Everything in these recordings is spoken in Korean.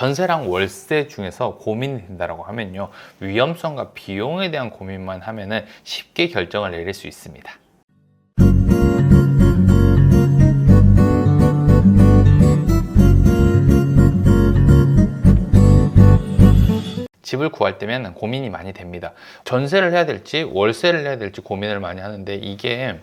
전세랑 월세 중에서 고민이 된다고 하면요, 위험성과 비용에 대한 고민만 하면은 쉽게 결정을 내릴 수 있습니다. 집을 구할 때면 고민이 많이 됩니다. 전세를 해야 될지 월세를 해야 될지 고민을 많이 하는데, 이게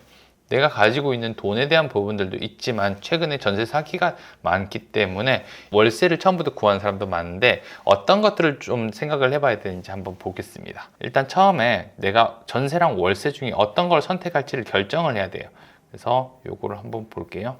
내가 가지고 있는 돈에 대한 부분들도 있지만 최근에 전세 사기가 많기 때문에 월세를 처음부터 구하는 사람도 많은데, 어떤 것들을 좀 생각을 해봐야 되는지 한번 보겠습니다. 일단 처음에 내가 전세랑 월세 중에 어떤 걸 선택할지를 결정을 해야 돼요. 그래서 요거를 한번 볼게요.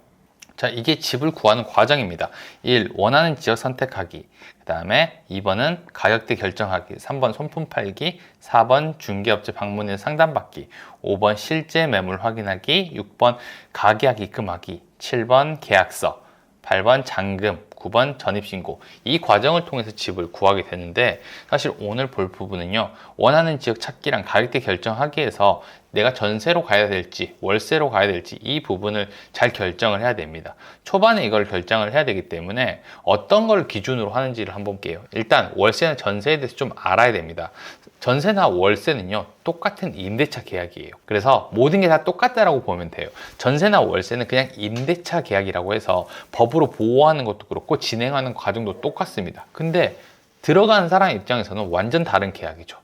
자, 이게 집을 구하는 과정입니다. 1. 원하는 지역 선택하기. 그 다음에 2번은 가격대 결정하기. 3번 손품 팔기. 4번 중개업체 방문해서 상담받기. 5번 실제 매물 확인하기. 6번 가계약 입금하기. 7번 계약서. 8번 잔금. 9번 전입신고. 이 과정을 통해서 집을 구하게 되는데, 사실 오늘 볼 부분은요, 원하는 지역 찾기랑 가격대 결정하기에서 내가 전세로 가야 될지 월세로 가야 될지 이 부분을 잘 결정을 해야 됩니다. 초반에 이걸 결정을 해야 되기 때문에 어떤 걸 기준으로 하는지를 한번 볼게요. 일단 월세나 전세에 대해서 좀 알아야 됩니다. 전세나 월세는요, 똑같은 임대차 계약이에요. 그래서 모든 게 다 똑같다라고 보면 돼요. 전세나 월세는 그냥 임대차 계약이라고 해서 법으로 보호하는 것도 그렇고 진행하는 과정도 똑같습니다. 근데 들어가는 사람 입장에서는 완전 다른 계약이죠.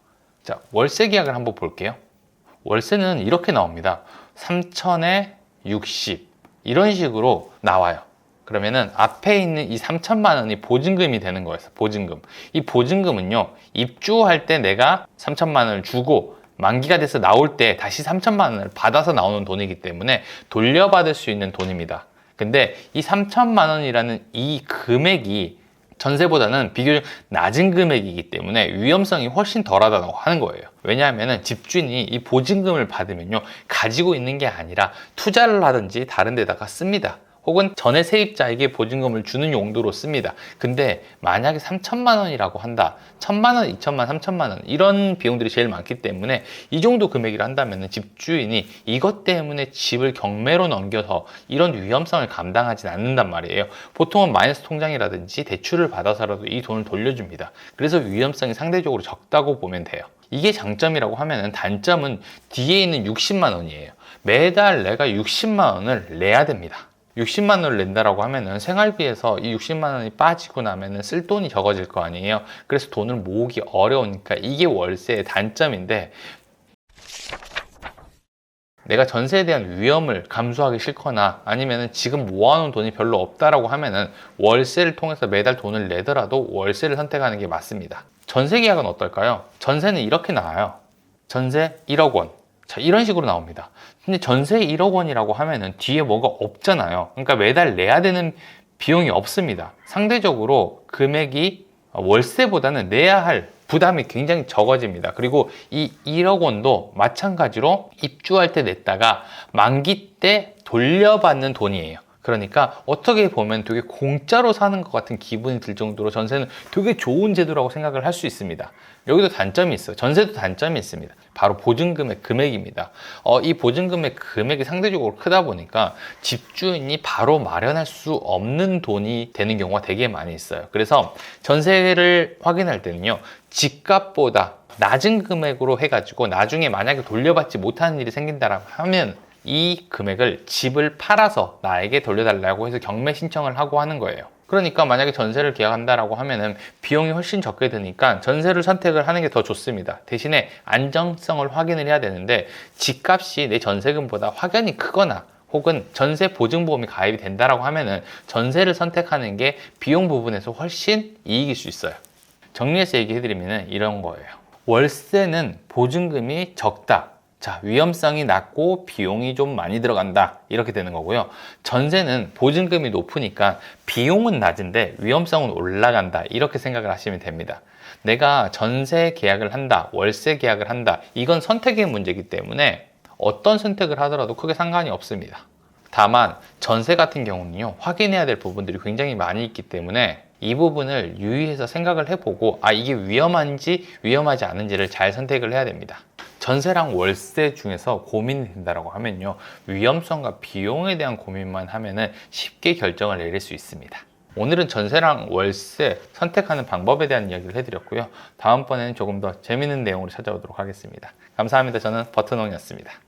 자, 월세 계약을 한번 볼게요. 월세는 이렇게 나옵니다. 3천에 60 이런 식으로 나와요. 그러면은 앞에 있는 이 3천만 원이 보증금이 되는 거예요. 보증금. 이 보증금은요, 입주할 때 내가 3천만 원을 주고 만기가 돼서 나올 때 다시 3천만 원을 받아서 나오는 돈이기 때문에 돌려받을 수 있는 돈입니다. 근데 이 3천만 원이라는 이 금액이 전세보다는 비교적 낮은 금액이기 때문에 위험성이 훨씬 덜하다고 하는 거예요. 왜냐하면 집주인이 이 보증금을 받으면요, 가지고 있는 게 아니라 투자를 하든지 다른 데다가 씁니다. 혹은 전에 세입자에게 보증금을 주는 용도로 씁니다. 근데 만약에 3천만 원이라고 한다. 1천만 원, 2천만, 3천만 원 이런 비용들이 제일 많기 때문에 이 정도 금액이라 한다면 집주인이 이것 때문에 집을 경매로 넘겨서 이런 위험성을 감당하진 않는단 말이에요. 보통은 마이너스 통장이라든지 대출을 받아서라도 이 돈을 돌려줍니다. 그래서 위험성이 상대적으로 적다고 보면 돼요. 이게 장점이라고 하면, 단점은 뒤에 있는 60만 원이에요. 매달 내가 60만 원을 내야 됩니다. 60만 원을 낸다라고 하면은 생활비에서 이 60만 원이 빠지고 나면은 쓸 돈이 적어질 거 아니에요. 그래서 돈을 모으기 어려우니까 이게 월세의 단점인데, 내가 전세에 대한 위험을 감수하기 싫거나 아니면은 지금 모아놓은 돈이 별로 없다라고 하면은 월세를 통해서 매달 돈을 내더라도 월세를 선택하는 게 맞습니다. 전세 계약은 어떨까요? 전세는 이렇게 나와요. 전세 1억 원. 자, 이런 식으로 나옵니다. 근데 전세 1억 원이라고 하면은 뒤에 뭐가 없잖아요. 그러니까 매달 내야 되는 비용이 없습니다. 상대적으로 금액이 월세보다는 내야 할 부담이 굉장히 적어집니다. 그리고 이 1억 원도 마찬가지로 입주할 때 냈다가 만기 때 돌려받는 돈이에요. 그러니까 어떻게 보면 되게 공짜로 사는 것 같은 기분이 들 정도로 전세는 되게 좋은 제도라고 생각을 할 수 있습니다. 여기도 단점이 있어요. 전세도 단점이 있습니다. 바로 보증금의 금액입니다. 이 보증금의 금액이 상대적으로 크다 보니까 집주인이 바로 마련할 수 없는 돈이 되는 경우가 되게 많이 있어요. 그래서 전세를 확인할 때는요, 집값보다 낮은 금액으로 해가지고 나중에 만약에 돌려받지 못하는 일이 생긴다라고 하면 이 금액을 집을 팔아서 나에게 돌려달라고 해서 경매 신청을 하고 하는 거예요. 그러니까 만약에 전세를 계약한다라고 하면은 비용이 훨씬 적게 드니까 전세를 선택을 하는 게 더 좋습니다. 대신에 안정성을 확인을 해야 되는데, 집값이 내 전세금보다 확연히 크거나 혹은 전세 보증보험이 가입이 된다라고 하면은 전세를 선택하는 게 비용 부분에서 훨씬 이익일 수 있어요. 정리해서 얘기해드리면 이런 거예요. 월세는 보증금이 적다. 자, 위험성이 낮고 비용이 좀 많이 들어간다. 이렇게 되는 거고요. 전세는 보증금이 높으니까 비용은 낮은데 위험성은 올라간다. 이렇게 생각을 하시면 됩니다. 내가 전세 계약을 한다, 월세 계약을 한다. 이건 선택의 문제이기 때문에 어떤 선택을 하더라도 크게 상관이 없습니다. 다만 전세 같은 경우는요, 확인해야 될 부분들이 굉장히 많이 있기 때문에 이 부분을 유의해서 생각을 해보고, 이게 위험한지 위험하지 않은지를 잘 선택을 해야 됩니다. 전세랑 월세 중에서 고민이 된다고 하면요, 위험성과 비용에 대한 고민만 하면은 쉽게 결정을 내릴 수 있습니다. 오늘은 전세랑 월세 선택하는 방법에 대한 이야기를 해드렸고요. 다음번에는 조금 더 재밌는 내용으로 찾아오도록 하겠습니다. 감사합니다. 저는 버튼홍이었습니다.